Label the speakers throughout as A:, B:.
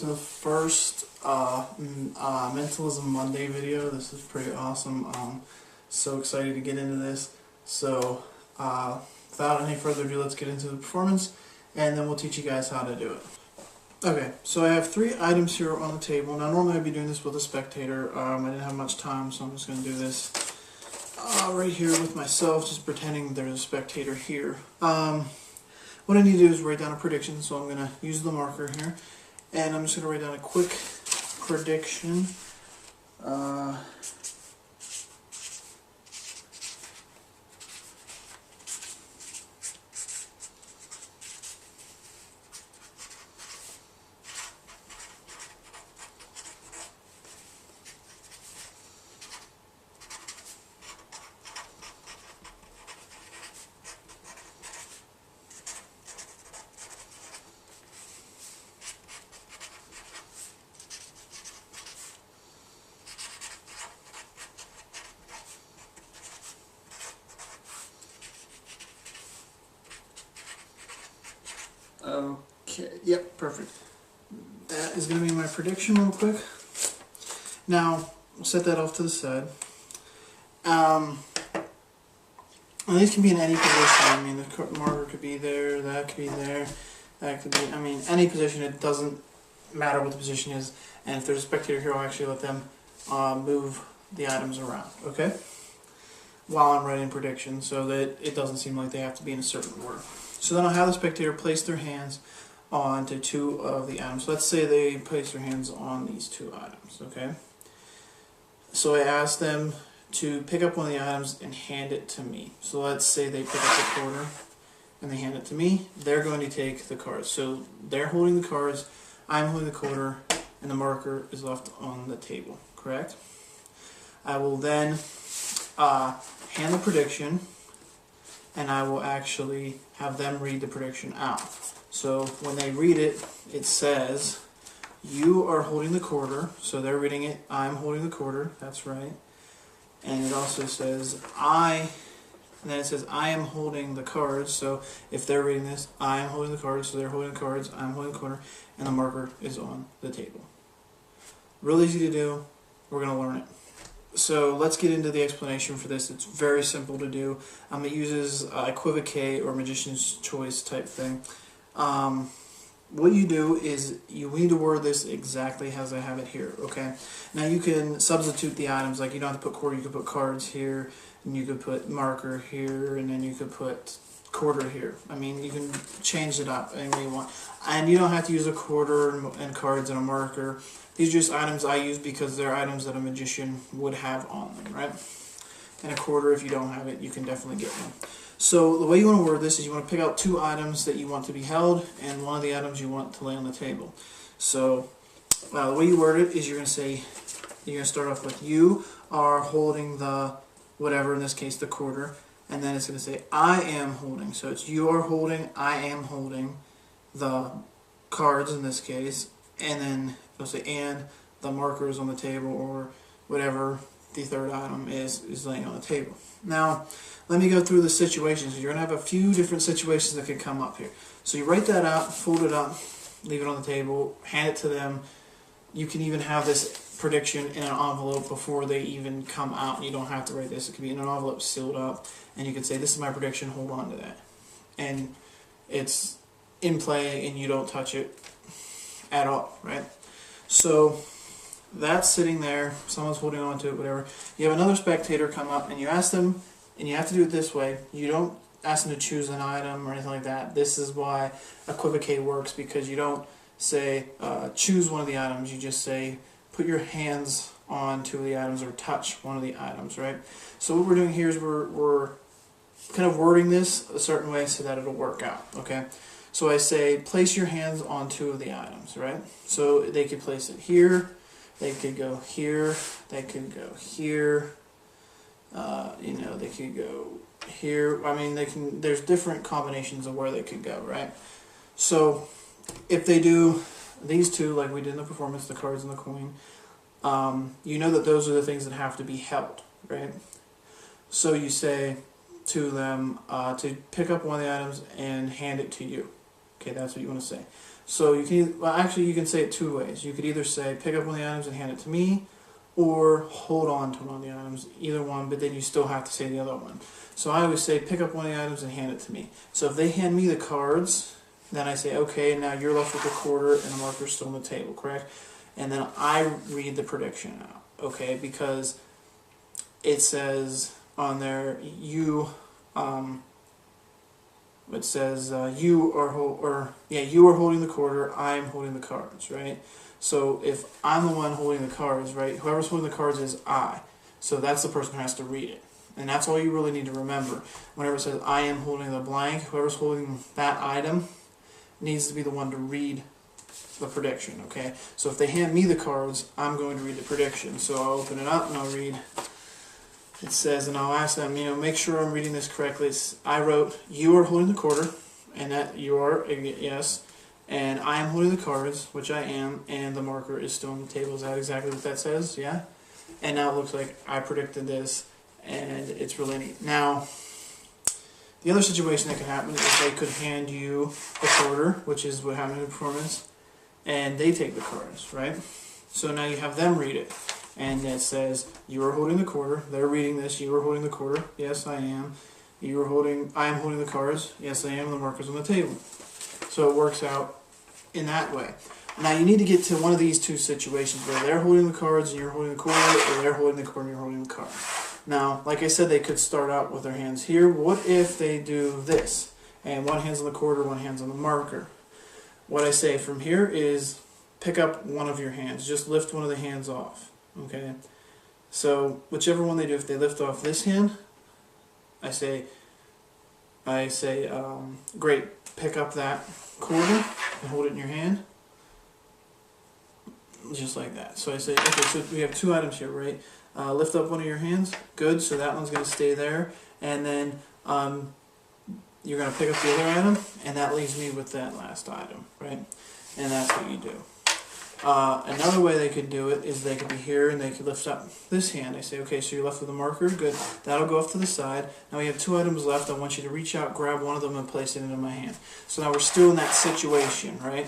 A: to the first Mentalism Monday video. This is pretty awesome. So excited to get into this. So without any further ado, let's get into the performance, and then we'll teach you guys how to do it. Okay, so I have 3 items here on the table. Now normally I'd be doing this with a spectator. I didn't have much time, so I'm just going to do this right here with myself, just pretending there's a spectator here. What I need to do is write down a prediction, so I'm going to use the marker here, and I'm just going to write down a quick prediction. Okay, yep, perfect. That is going to be my prediction real quick. Now, we'll set that off to the side. And these can be in any position. I mean, the marker could be there, that could be there, that could be, I mean, any position. It doesn't matter what the position is. And if there's a spectator here, I'll actually let them move the items around, okay? While I'm writing predictions, so that it doesn't seem like they have to be in a certain order. So then I'll have the spectator place their hands onto 2 of the items. Let's say they place their hands on these 2 items, okay? So I ask them to pick up one of the items and hand it to me. So let's say they pick up the quarter and they hand it to me. They're going to take the cards. So they're holding the cards, I'm holding the quarter, and the marker is left on the table, correct? I will then hand the prediction, and I will actually have them read the prediction out. So when they read it, it says, you are holding the quarter, so they're reading it, I'm holding the quarter, that's right. And it also says, and then it says, I am holding the cards, so if they're reading this, I am holding the cards, so they're holding the cards, I'm holding the quarter, and the marker is on the table. Real easy to do, we're going to learn it. So let's get into the explanation for this. It's very simple to do. It uses equivocate or magician's choice type thing. What you do is you need to word this exactly as I have it here, okay? Now you can substitute the items, like you don't have to put quarter, you could put cards here, and you could put marker here, and then you could put quarter here. I mean, you can change it up any way you want. And you don't have to use a quarter and cards and a marker. These are just items I use because they're items that a magician would have on them, right? And a quarter, if you don't have it, you can definitely get one. So the way you want to word this is you want to pick out 2 items that you want to be held and one of the items you want to lay on the table. So the way you word it is you're going to start off with, you are holding the whatever, in this case the quarter, and then it's going to say I am holding. So it's you are holding, I am holding the cards in this case, and then it'll say and the marker is on the table, or whatever the 3rd item is laying on the table. Now, let me go through the situations. You're going to have a few different situations that could come up here. So you write that out, fold it up, leave it on the table, hand it to them. You can even have this prediction in an envelope before they even come out, and you don't have to write this. It could be in an envelope sealed up, and you could say, this is my prediction, hold on to that. And it's in play, and you don't touch it at all, right? So that's sitting there, someone's holding on to it, whatever. You have another spectator come up, and you ask them, and you have to do it this way. You don't ask them to choose an item or anything like that. This is why equivocate works, because you don't say choose one of the items. You just say put your hands on 2 of the items or touch one of the items, right? So what we're doing here is we're kind of wording this a certain way so that it'll work out, okay? So I say place your hands on 2 of the items, right? So they could place it here, they could go here, they could go here, you know, they could go here. I mean, there's different combinations of where they could go, right? So if they do these 2, like we did in the performance, the cards and the coin, you know that those are the things that have to be held, right? So you say to them to pick up one of the items and hand it to you. Okay, that's what you want to say. So you can, well, actually you can say it two ways. You could either say pick up one of the items and hand it to me, or hold on to one of the items, either one, but then you still have to say the other one. So I always say pick up one of the items and hand it to me. So if they hand me the cards, then I say, okay, now you're left with a quarter and the marker's still on the table, correct? And then I read the prediction out, okay, because it says on there, it says you are holding the quarter, I am holding the cards, right? So if I'm the one holding the cards, right, whoever's holding the cards is I. So that's the person who has to read it. And that's all you really need to remember. Whenever it says I am holding the blank, whoever's holding that item needs to be the one to read the prediction, okay? So if they hand me the cards, I'm going to read the prediction. So I'll open it up and I'll read. It says, and I'll ask them, make sure I'm reading this correctly. I wrote, you are holding the quarter, and that you are, yes, and I am holding the cards, which I am, and the marker is still on the table. Is that exactly what that says? Yeah? And now it looks like I predicted this, and it's really neat. Now, the other situation that could happen is they could hand you the quarter, which is what happened in the performance, and they take the cards, right? So now you have them read it. And it says, you are holding the quarter. They're reading this. You are holding the quarter. Yes, I am. I am holding the cards. Yes, I am. The marker's on the table. So it works out in that way. Now you need to get to one of these two situations where they're holding the cards and you're holding the quarter, or they're holding the quarter and you're holding the cards. Now, like I said, they could start out with their hands here. What if they do this? And one hand's on the quarter, one hand's on the marker. What I say from here is pick up one of your hands. Just lift one of the hands off. Okay, so whichever one they do, if they lift off this hand, I say, great, pick up that quarter and hold it in your hand, just like that. So I say, okay, so we have two items here, right? Lift up one of your hands, good, so that one's going to stay there, and then you're going to pick up the other item, and that leaves me with that last item, right? And that's what you do. Another way they could do it is they could be here and they could lift up this hand. I say, okay, so you're left with a marker, good. That'll go off to the side. Now we have two items left. I want you to reach out, grab one of them, and place it into my hand. So now we're still in that situation, right?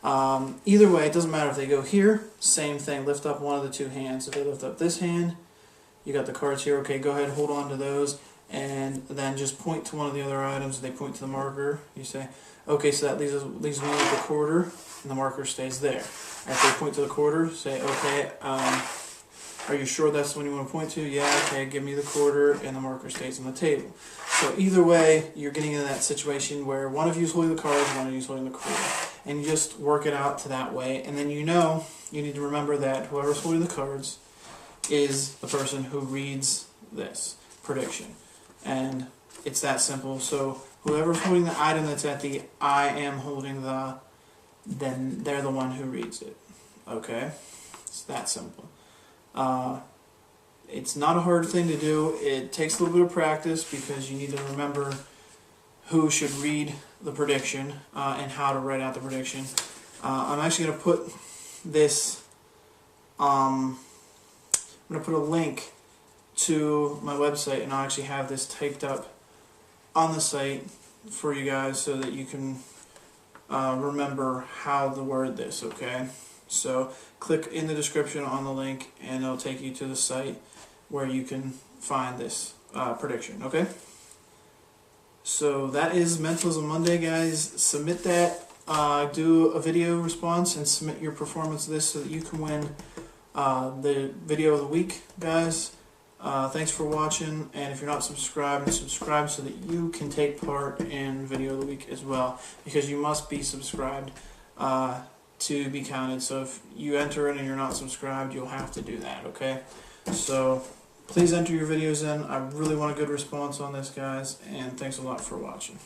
A: Either way, it doesn't matter if they go here, same thing, lift up one of the two hands. If they lift up this hand, you got the cards here, okay, go ahead, hold on to those, and then just point to one of the other items. They point to the marker. You say, okay, so that leaves me with the quarter, and the marker stays there. If they point to the quarter, say, okay, are you sure that's the one you want to point to? Yeah, okay, give me the quarter, and the marker stays on the table. So either way, you're getting into that situation where one of you is holding the cards, one of you is holding the quarter. And you just work it out to that way, and then you need to remember that whoever's holding the cards is the person who reads this prediction. And it's that simple. So whoever's holding the item that's at the I am holding the, then they're the one who reads it. Okay? It's that simple. It's not a hard thing to do. It takes a little bit of practice because you need to remember who should read the prediction and how to write out the prediction. I'm actually going to put this, I'm going to put a link to my website, and I'll actually have this typed up on the site for you guys so that you can remember how to word this, okay? So click in the description on the link and it'll take you to the site where you can find this prediction, okay? So that is Mentalism Monday, guys. Submit that, do a video response and submit your performance of this so that you can win the video of the week, guys. Thanks for watching, and if you're not subscribed, subscribe so that you can take part in video of the week as well, because you must be subscribed to be counted. So if you enter in and you're not subscribed, you'll have to do that, okay? So please enter your videos in. I really want a good response on this, guys, and thanks a lot for watching.